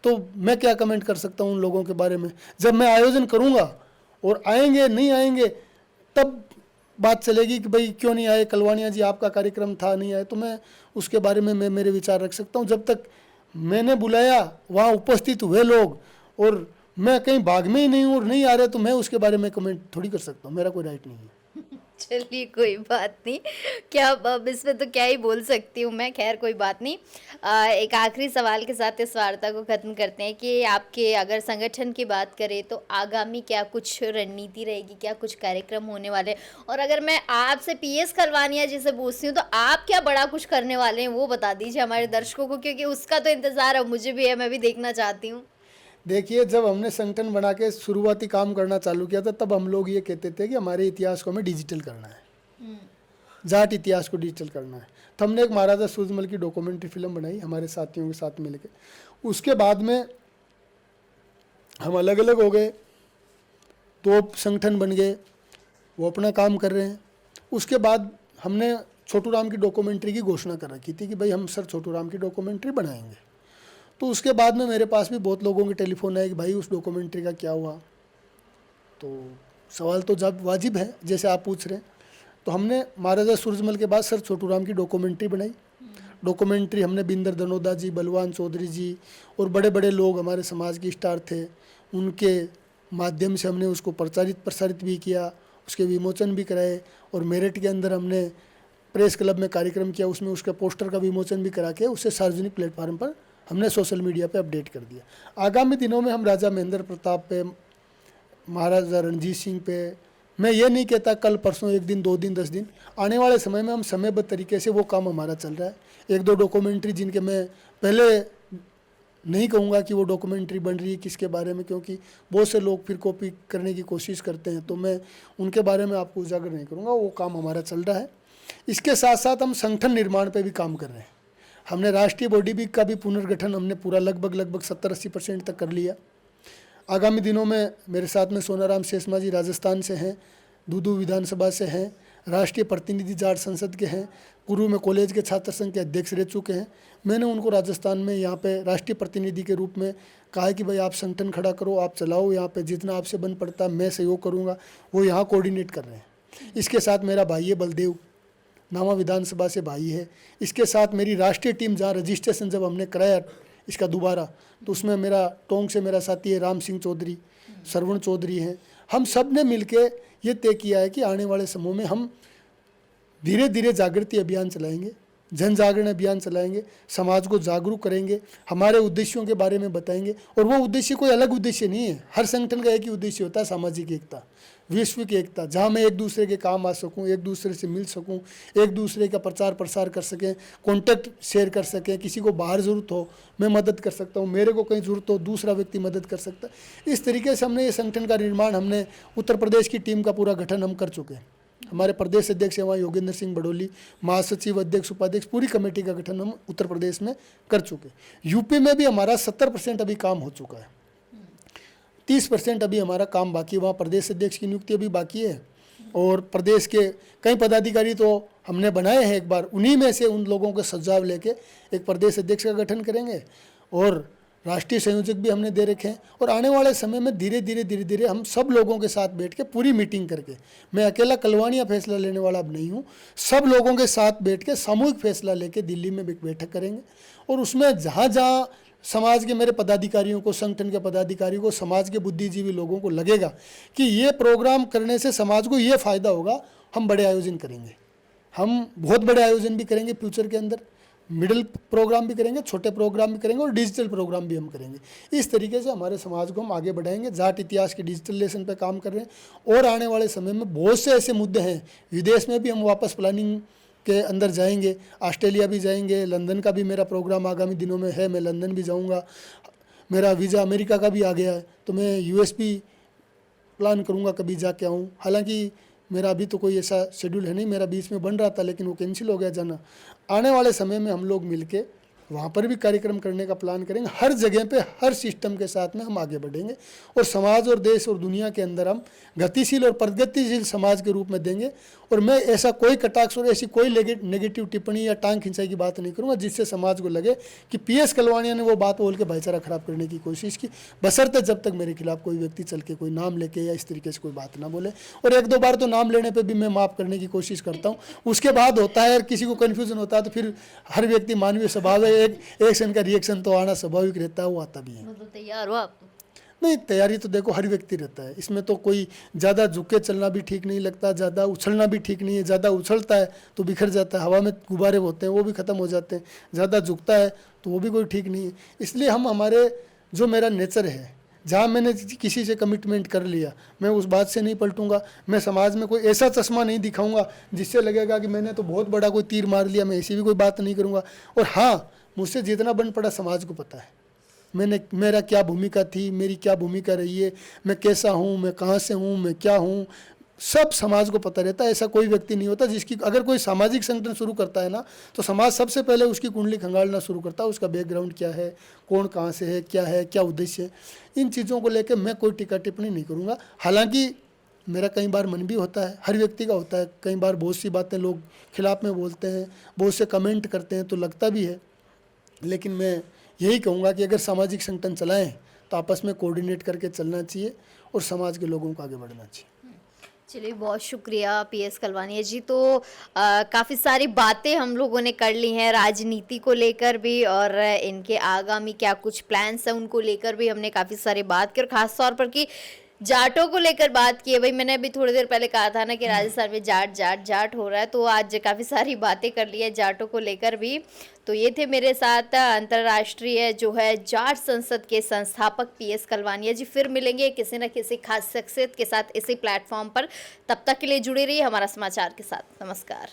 तो मैं क्या कमेंट कर सकता हूँ उन लोगों के बारे में। जब मैं आयोजन करूँगा और आएंगे नहीं आएंगे तब बात चलेगी कि भाई क्यों नहीं आए, कलवानिया जी आपका कार्यक्रम था नहीं आए, तो मैं उसके बारे में मैं मेरे विचार रख सकता हूँ। जब तक मैंने बुलाया वहाँ उपस्थित हुए लोग और मैं कहीं भाग में ही नहीं हूँ और नहीं आ रहे, तो मैं उसके बारे में कमेंट थोड़ी कर सकता हूँ, मेरा कोई राइट नहीं है। चलिए कोई बात नहीं, क्या अब इसमें तो क्या ही बोल सकती हूँ मैं। खैर कोई बात नहीं। एक आखिरी सवाल के साथ इस वार्ता को ख़त्म करते हैं कि आपके अगर संगठन की बात करें तो आगामी क्या कुछ रणनीति रहेगी, क्या कुछ कार्यक्रम होने वाले हैं? और अगर मैं आपसे PS कलवानिया जी से पूछती हूँ तो आप क्या बड़ा कुछ करने वाले हैं वो बता दीजिए हमारे दर्शकों को, क्योंकि उसका तो इंतज़ार अब मुझे भी है, मैं भी देखना चाहती हूँ। देखिए, जब हमने संगठन बना के शुरुआती काम करना चालू किया था तब हम लोग ये कहते थे कि हमारे इतिहास को हमें डिजिटल करना है, जाट इतिहास को डिजिटल करना है। तो हमने एक महाराजा सूरजमल की डॉक्यूमेंट्री फिल्म बनाई हमारे साथियों के साथ मिलकर। उसके बाद में हम अलग अलग हो गए, 2 संगठन बन गए, वो अपना काम कर रहे हैं। उसके बाद हमने छोटू राम की डॉक्यूमेंट्री की घोषणा कर रखी थी कि भाई हम सर छोटू राम की डॉक्यूमेंट्री बनाएंगे। तो उसके बाद में मेरे पास भी बहुत लोगों के टेलीफोन आए कि भाई उस डॉक्यूमेंट्री का क्या हुआ। तो सवाल तो जब वाजिब है जैसे आप पूछ रहे हैं। तो हमने महाराजा सूरजमल के बाद सर छोटू राम की डॉक्यूमेंट्री बनाई। डॉक्यूमेंट्री हमने बिंदर दनोदा जी, बलवान चौधरी जी और बड़े बड़े लोग हमारे समाज के स्टार थे, उनके माध्यम से हमने उसको प्रसारित भी किया, उसके विमोचन भी कराए। और मेरठ के अंदर हमने प्रेस क्लब में कार्यक्रम किया, उसमें उसका पोस्टर का विमोचन भी करा के उसे सार्वजनिक प्लेटफार्म पर हमने सोशल मीडिया पे अपडेट कर दिया। आगामी दिनों में हम राजा महेंद्र प्रताप पे, महाराजा रणजीत सिंह पे, मैं ये नहीं कहता कल परसों 1 दिन 2 दिन 10 दिन, आने वाले समय में हम समयबद्ध तरीके से वो काम हमारा चल रहा है। 1-2 डॉक्यूमेंट्री जिनके मैं पहले नहीं कहूँगा कि वो डॉक्यूमेंट्री बन रही है किसके बारे में, क्योंकि बहुत से लोग फिर कॉपी करने की कोशिश करते हैं, तो मैं उनके बारे में आपको उजागर नहीं करूँगा। वो काम हमारा चल रहा है। इसके साथ साथ हम संगठन निर्माण पर भी काम कर रहे हैं। हमने राष्ट्रीय बॉडी भी का भी पुनर्गठन हमने पूरा लगभग 70-80% तक कर लिया। आगामी दिनों में मेरे साथ में सोनाराम शेषमा जी राजस्थान से हैं, दूदू विधानसभा से हैं, राष्ट्रीय प्रतिनिधि जाट संसद के हैं, पूर्व में कॉलेज के छात्र संघ के अध्यक्ष रह चुके हैं। मैंने उनको राजस्थान में यहाँ पे राष्ट्रीय प्रतिनिधि के रूप में कहा है कि भाई आप संगठन खड़ा करो, आप चलाओ, यहाँ पे जितना आपसे बन पड़ता है मैं सहयोग करूँगा। वो यहाँ कोऑर्डिनेट कर रहे हैं। इसके साथ मेरा भाई है बलदेव, नामा विधानसभा से भाई है। इसके साथ मेरी राष्ट्रीय टीम, जहाँ रजिस्ट्रेशन जब हमने कराया इसका दोबारा, तो उसमें मेरा टोंक से मेरा साथी है राम सिंह चौधरी, सरवण चौधरी हैं। हम सब ने मिलके ये तय किया है कि आने वाले समय में हम धीरे धीरे जागृति अभियान चलाएंगे, जन जागरण अभियान चलाएंगे, समाज को जागरूक करेंगे, हमारे उद्देश्यों के बारे में बताएंगे। और वो उद्देश्य कोई अलग उद्देश्य नहीं है, हर संगठन का एक ही उद्देश्य होता है, सामाजिक एकता, वैश्विक एकता, जहाँ मैं एक दूसरे के काम आ सकूँ, एक दूसरे से मिल सकूँ, एक दूसरे का प्रचार प्रसार कर सकें, कॉन्टैक्ट शेयर कर सकें। किसी को बाहर ज़रूरत हो मैं मदद कर सकता हूँ, मेरे को कहीं ज़रूरत हो दूसरा व्यक्ति मदद कर सकता है। इस तरीके से हमने ये संगठन का निर्माण, हमने उत्तर प्रदेश की टीम का पूरा गठन हम कर चुके हैं। हमारे प्रदेश अध्यक्ष हैं वहाँ योगेंद्र सिंह बडोली, महासचिव, अध्यक्ष, उपाध्यक्ष, पूरी कमेटी का गठन हम उत्तर प्रदेश में कर चुके। यूपी में भी हमारा 70% अभी काम हो चुका है, 30% अभी हमारा काम बाकी है। वहाँ प्रदेश अध्यक्ष की नियुक्ति अभी बाकी है और प्रदेश के कई पदाधिकारी तो हमने बनाए हैं। एक बार उन्हीं में से उन लोगों के सुझाव लेके एक प्रदेश अध्यक्ष का गठन करेंगे और राष्ट्रीय संयोजक भी हमने दे रखे हैं। और आने वाले समय में धीरे धीरे हम सब लोगों के साथ बैठ के पूरी मीटिंग करके, मैं अकेला कलवानिया फैसला लेने वाला अब नहीं हूँ, सब लोगों के साथ बैठ के सामूहिक फैसला लेके दिल्ली में एक बैठक करेंगे। और उसमें जहाँ जहाँ समाज के मेरे पदाधिकारियों को, संगठन के पदाधिकारियों को, समाज के बुद्धिजीवी लोगों को लगेगा कि ये प्रोग्राम करने से समाज को ये फ़ायदा होगा, हम बड़े आयोजन करेंगे। हम बहुत बड़े आयोजन भी करेंगे फ्यूचर के अंदर, मिडिल प्रोग्राम भी करेंगे, छोटे प्रोग्राम भी करेंगे और डिजिटल प्रोग्राम भी हम करेंगे। इस तरीके से हमारे समाज को हम आगे बढ़ाएंगे। जाट इतिहास के डिजिटलाइजेशन पे काम कर रहे हैं और आने वाले समय में बहुत से ऐसे मुद्दे हैं, विदेश में भी हम वापस प्लानिंग के अंदर जाएंगे, ऑस्ट्रेलिया भी जाएंगे, लंदन का भी मेरा प्रोग्राम आगामी दिनों में है, मैं लंदन भी जाऊँगा। मेरा वीज़ा अमेरिका का भी आ गया है, तो मैं यूएस भी प्लान करूँगा कभी जाके आऊँ। हालांकि मेरा अभी तो कोई ऐसा शेड्यूल है नहीं, मेरा बीच में बन रहा था लेकिन वो कैंसिल हो गया जाना। आने वाले समय में हम लोग मिलके वहाँ पर भी कार्यक्रम करने का प्लान करेंगे। हर जगह पे हर सिस्टम के साथ में हम आगे बढ़ेंगे और समाज और देश और दुनिया के अंदर हम गतिशील और प्रगतिशील समाज के रूप में देंगे। और मैं ऐसा कोई कटाक्ष और ऐसी कोई नेगेटिव टिप्पणी या टांग खिंचाई की बात नहीं करूँगा जिससे समाज को लगे कि पीएस कलवानिया ने वो बात बोल के भाईचारा खराब करने की कोशिश की, बशर्ते जब तक मेरे खिलाफ कोई व्यक्ति चल के कोई नाम लेके या इस तरीके से कोई बात ना बोले। और एक दो बार तो नाम लेने पर भी मैं माफ़ करने की कोशिश करता हूँ, उसके बाद होता है किसी को कन्फ्यूजन होता है तो फिर हर व्यक्ति, मानवीय स्वभाव है, एक एक्शन का रिएक्शन तो आना स्वाभाविक रहता है, वो आता भी है। मतलब तैयार हो आप? नहीं, तैयारी तो देखो हर व्यक्ति रहता है, इसमें तो कोई ज़्यादा झुक के चलना भी ठीक नहीं लगता, ज़्यादा उछलना भी ठीक नहीं है। ज़्यादा उछलता है तो बिखर जाता है, हवा में गुब्बारे होते हैं वो भी ख़त्म हो जाते हैं, ज़्यादा झुकता है तो वो भी कोई ठीक नहीं है। इसलिए हम हमारे जो मेरा नेचर है, जहाँ मैंने किसी से कमिटमेंट कर लिया मैं उस बात से नहीं पलटूंगा। मैं समाज में कोई ऐसा चश्मा नहीं दिखाऊंगा जिससे लगेगा कि मैंने तो बहुत बड़ा कोई तीर मार लिया, मैं ऐसी भी कोई बात नहीं करूँगा। और हाँ, मुझसे जितना बन पड़ा समाज को पता है, मेरा क्या भूमिका थी, मेरी क्या भूमिका रही है, मैं कैसा हूँ, मैं कहाँ से हूँ, मैं क्या हूँ, सब समाज को पता रहता है। ऐसा कोई व्यक्ति नहीं होता जिसकी, अगर कोई सामाजिक संगठन शुरू करता है ना तो समाज सबसे पहले उसकी कुंडली खंगालना शुरू करता है, उसका बैकग्राउंड क्या है, कौन कहाँ से है, क्या उद्देश्य है। इन चीज़ों को लेकर मैं कोई टीका टिप्पणी नहीं करूँगा। हालांकि मेरा कई बार मन भी होता है, हर व्यक्ति का होता है, कई बार बहुत सी बातें लोग खिलाफ में बोलते हैं, बहुत से कमेंट करते हैं तो लगता भी है। लेकिन मैं यही कहूँगा कि अगर सामाजिक संगठन चलाएं तो आपस में कोऑर्डिनेट करके चलना चाहिए और समाज के लोगों को आगे बढ़ना चाहिए। चलिए, बहुत शुक्रिया पीएस कलवानिया जी। तो काफ़ी सारी बातें हम लोगों ने कर ली हैं, राजनीति को लेकर भी और इनके आगामी क्या कुछ प्लान्स हैं उनको लेकर भी हमने काफ़ी सारी बात की, और ख़ास तौर पर कि जाटों को लेकर बात की है। भाई मैंने अभी थोड़ी देर पहले कहा था ना कि राजस्थान में जाट हो रहा है, तो आज काफ़ी सारी बातें कर ली है जाटों को लेकर भी। तो ये थे मेरे साथ अंतर्राष्ट्रीय जो है जाट संसद के संस्थापक पीएस कलवानिया जी। फिर मिलेंगे किसी न किसी खास शख्सियत के साथ इसी प्लेटफॉर्म पर, तब तक के लिए जुड़े रहिए हमारा समाचार के साथ। नमस्कार।